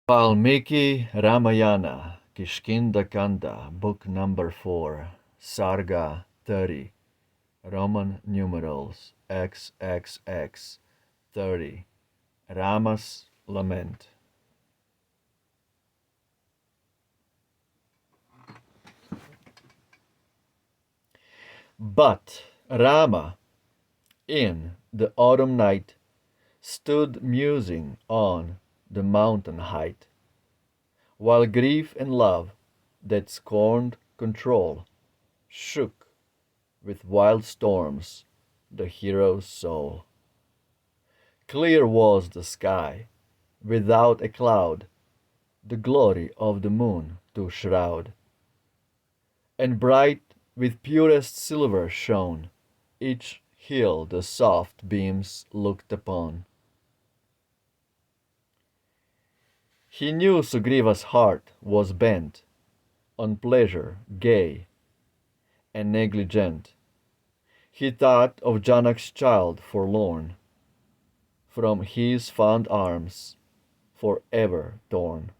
Valmiki Ramayana, Kishkindha Kanda, Book number 4, Sarga 30, Roman numerals XXX 30, Rama's Lament. But Rama, in the autumn night, stood musing on the mountain height, while grief and love, that scorned control, shook with wild storms the hero's soul. Clear was the sky, without a cloud, the glory of the moon to shroud, and bright with purest silver shone each hill the soft beams looked upon. He knew Sugriva's heart was bent on pleasure gay and negligent. He thought of Janak's child forlorn, from his fond arms for ever torn.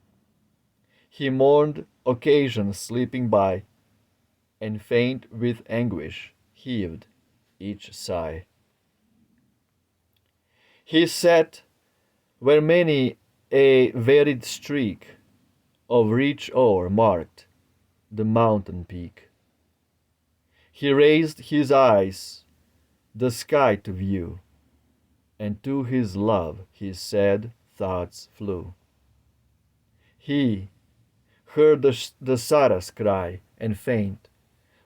He mourned occasion slipping by, and faint with anguish heaved each sigh. He sat where many a varied streak of rich ore marked the mountain peak. He raised his eyes the sky to view, and to his love his sad thoughts flew. He heard the Saras cry, and faint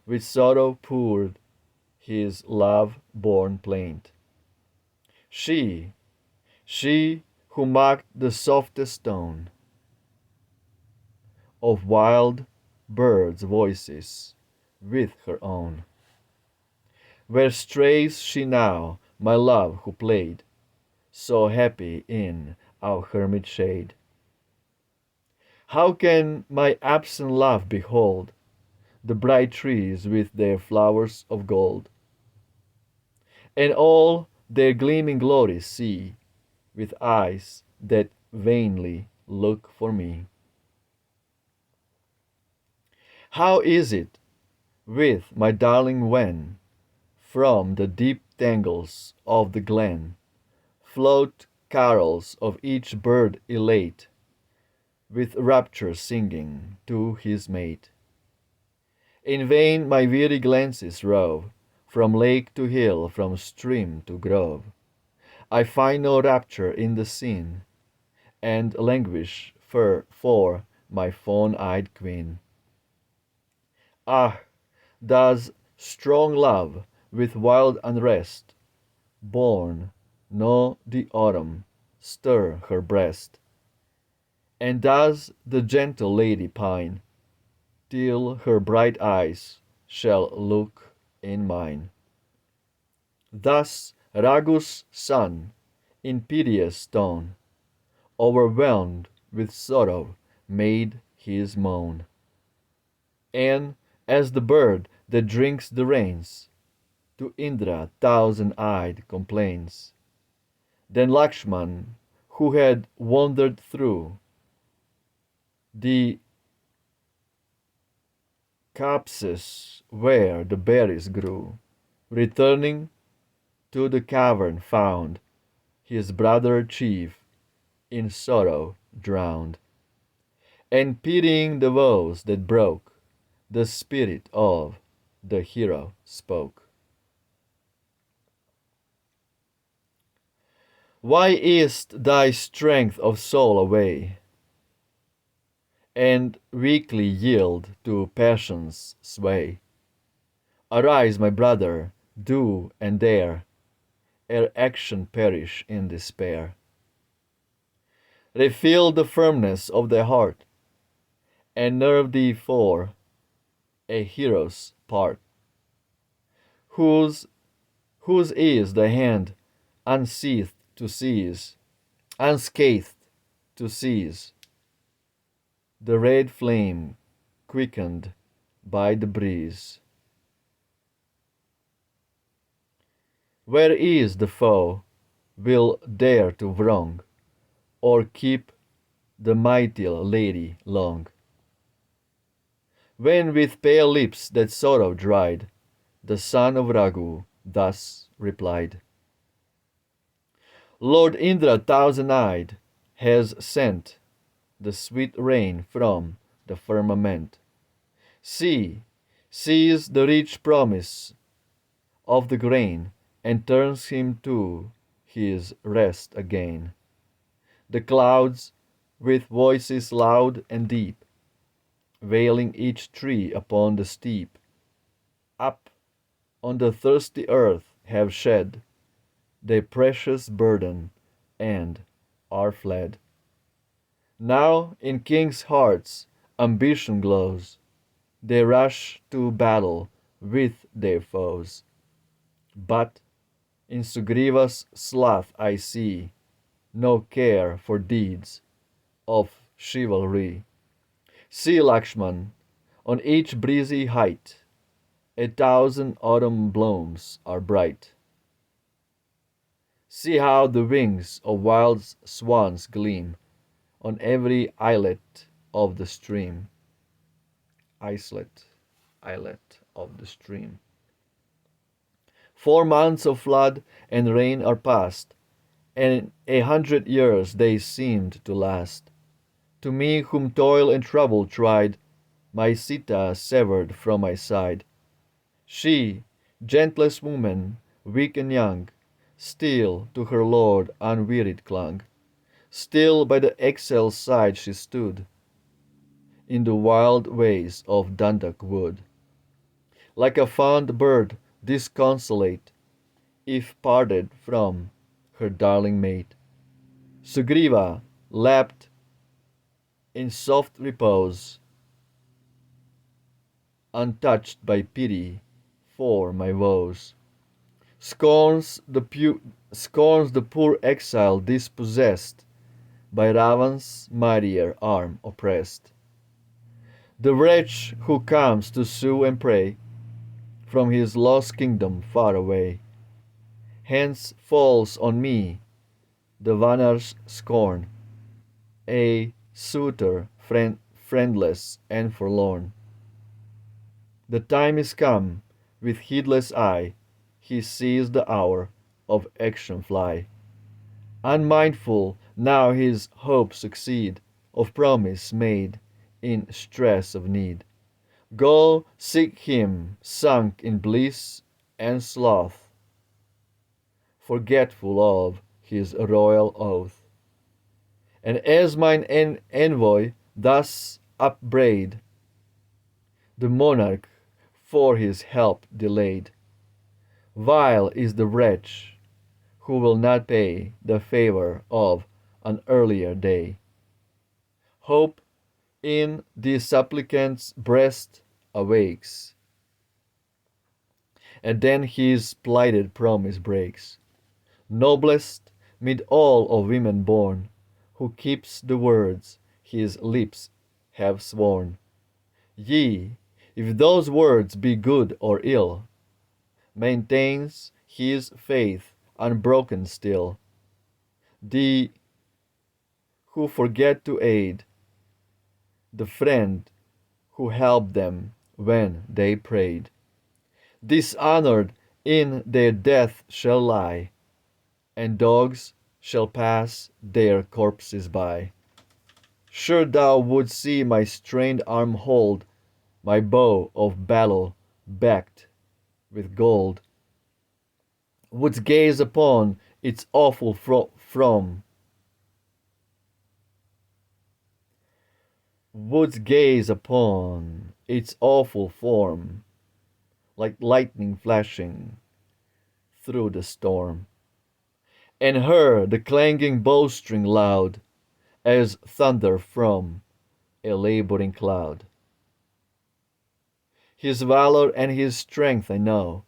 with sorrow poured his love-born plaint. She, she who marked the softest tone of wild birds' voices with her own. Where strays she now, my love who played so happy in our hermit shade? How can my absent love behold the bright trees with their flowers of gold, and all their gleaming glories see with eyes that vainly look for me? How is it with my darling when, from the deep tangles of the glen, float carols of each bird elate, with rapture singing to his mate? In vain my weary glances rove, from lake to hill, from stream to grove. I find no rapture in the scene, and languish for my fawn-eyed queen. Ah, does strong love with wild unrest, born know the autumn, stir her breast? And does the gentle lady pine, till her bright eyes shall look in mine? Thus Raghu's son, in piteous tone, overwhelmed with sorrow, made his moan. And as the bird that drinks the rains, to Indra thousand-eyed complains, then Lakshman, who had wandered through the copses where the berries grew, returning to the cavern found his brother chief in sorrow drowned, and pitying the woes that broke, the spirit of the hero spoke. Why is thy strength of soul away, and weakly yield to passion's sway? Arise, my brother, do and dare, ere action perish in despair. Refill the firmness of thy heart, and nerve thee for a hero's part. Whose is the hand unscathed to seize, unscathed to seize the red flame quickened by the breeze? Where is the foe will dare to wrong, or keep the mighty lady long. When with pale lips that sorrow dried, the son of Raghu thus replied: Lord Indra thousand-eyed has sent the sweet rain from the firmament. See, sees the rich promise of the grain, and turns him to his rest again. The clouds, with voices loud and deep, wailing each tree upon the steep, up on the thirsty earth have shed their precious burden, and are fled. Now in kings' hearts ambition glows, they rush to battle with their foes. But in Sugriva's sloth I see no care for deeds of chivalry. See, Lakshman, on each breezy height 1,000 autumn blooms are bright. See how the wings of wild swans gleam on every islet of the stream. Islet of the stream. 4 months of flood and rain are past, and 100 years they seemed to last. To me whom toil and trouble tried, my Sita severed from my side. She, gentlest woman, weak and young, still to her lord unwearied clung. Still by the exil's side she stood, in the wild ways of Dandak wood. Like a fond bird disconsolate, if parted from her darling mate, Sugriva lapped in soft repose, untouched by pity for my woes. Scorns the poor exile dispossessed, by Ravan's mightier arm oppressed. The wretch who comes to sue and pray, from his lost kingdom far away. Hence falls on me the Vanar's scorn, a suitor friendless and forlorn. The time is come, with heedless eye, he sees the hour of action fly. Unmindful now his hopes succeed, of promise made in stress of need. Go seek him sunk in bliss and sloth, forgetful of his royal oath. And as mine envoy thus upbraid the monarch for his help delayed, vile is the wretch who will not pay the favor of an earlier day. Hope in the supplicant's breast awakes, and then his plighted promise breaks. Noblest mid all of women born, who keeps the words his lips have sworn. Yea, if those words be good or ill, maintains his faith unbroken still. The who forget to aid the friend who helped them when they prayed, dishonored in their death shall lie, and dogs shall pass their corpses by. Sure thou wouldst see my strained arm hold my bow of battle backed with gold, wouldst gaze upon its awful wouldst gaze upon its awful form, like lightning flashing through the storm, and hear the clanging bowstring loud as thunder from a laboring cloud. His valor and his strength I know,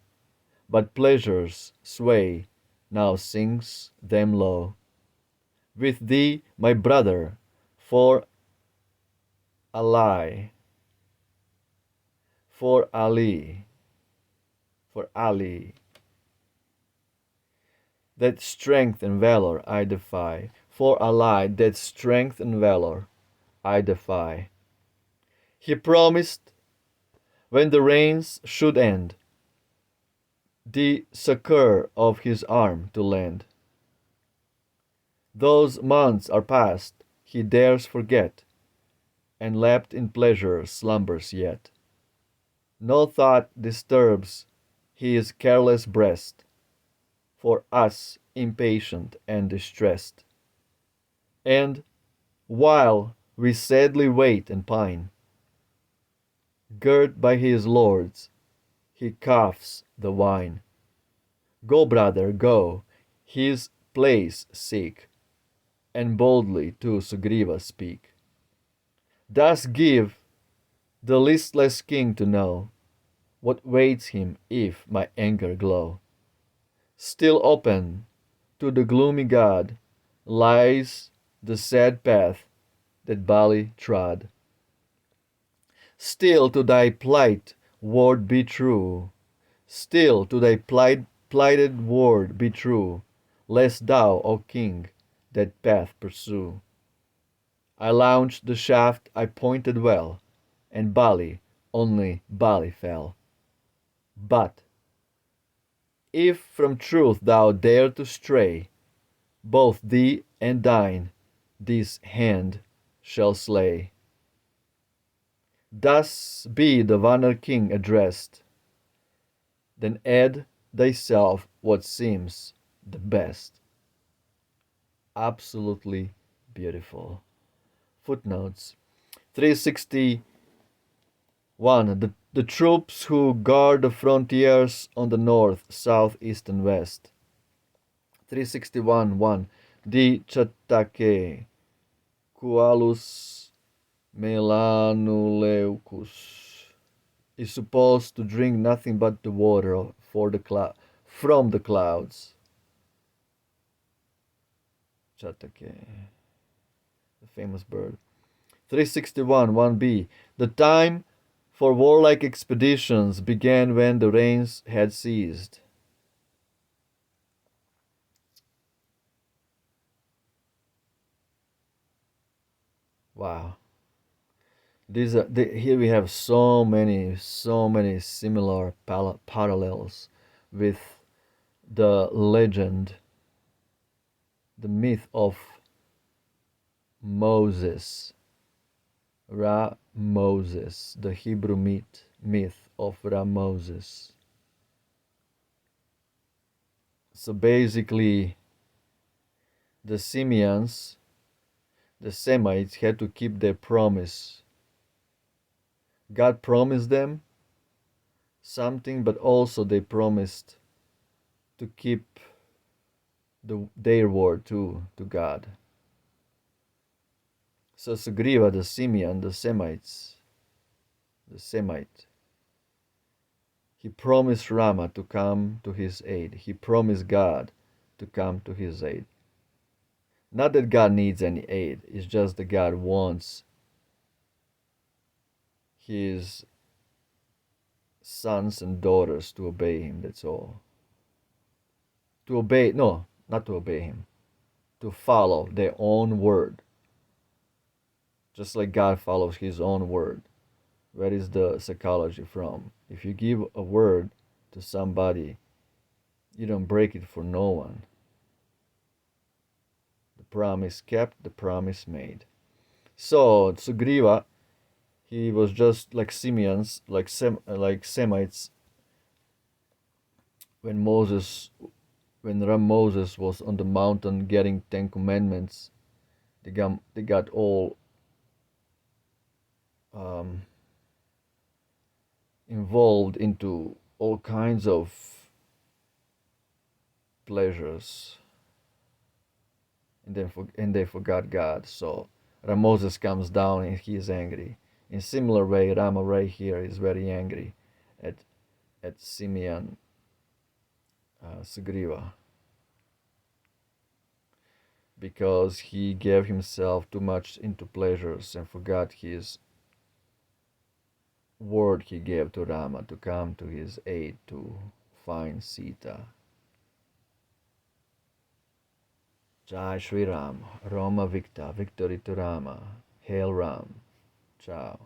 but pleasure's sway now sinks them low. With thee, my brother, for ally, for Ali, for Ali, that strength and valor I defy. for allied that strength and valor I defy. He promised, when the rains should end, the succor of his arm to lend. Those months are past, he dares forget, and lapped in pleasure slumbers yet. No thought disturbs his careless breast, for us impatient and distressed. And, while we sadly wait and pine, girt by his lords, he quaffs the wine. Go, brother, go, his place seek, and boldly to Sugriva speak. Thus give the listless king to know what waits him if my anger glow. Still open to the gloomy god lies the sad path that Bali trod. Still to thy plight word be true, still to thy plighted word be true, lest thou, O king, that path pursue. I launched the shaft I pointed well, and Bali, only Bali fell. But, if from truth thou dare to stray, both thee and thine this hand shall slay. Thus be the Vanir king addressed, then add thyself what seems the best. Absolutely beautiful. Footnotes 361. The troops who guard the frontiers on the north, south, east, and west. 361.1. Di Chatake Qualus Melanoleucus is supposed to drink nothing but the water from the clouds. Chatake, the famous bird. 361. 1b. The time for warlike expeditions began when the rains had ceased. Wow. Here we have so many similar parallels with the legend, the myth of Moses, Moses, the Hebrew myth of Moses. So basically, the Simeons, the Semites, had to keep their promise. God promised them something, but also they promised to keep their word to God. So Sugriva, the Simeon, the Semite, he promised Rama to come to his aid. He promised God to come to his aid. Not that God needs any aid, it's just that God wants his sons and daughters to obey him, that's all. Not to obey him, to follow their own word. Just like God follows his own word. Where is the psychology from? If you give a word to somebody, you don't break it for no one. The promise kept, the promise made. So Sugriva, he was just like Simeons, like Semites. When Moses was on the mountain getting 10 commandments, they got all involved into all kinds of pleasures, and they forgot God. So Moses comes down and he is angry. In similar way, Rama right here is very angry at Simeon Sugriva, because he gave himself too much into pleasures and forgot his word he gave to Rama to come to his aid to find Sita. Jai Shri Ram. Rama Victor. Victory to Rama. Hail Ram. Ciao.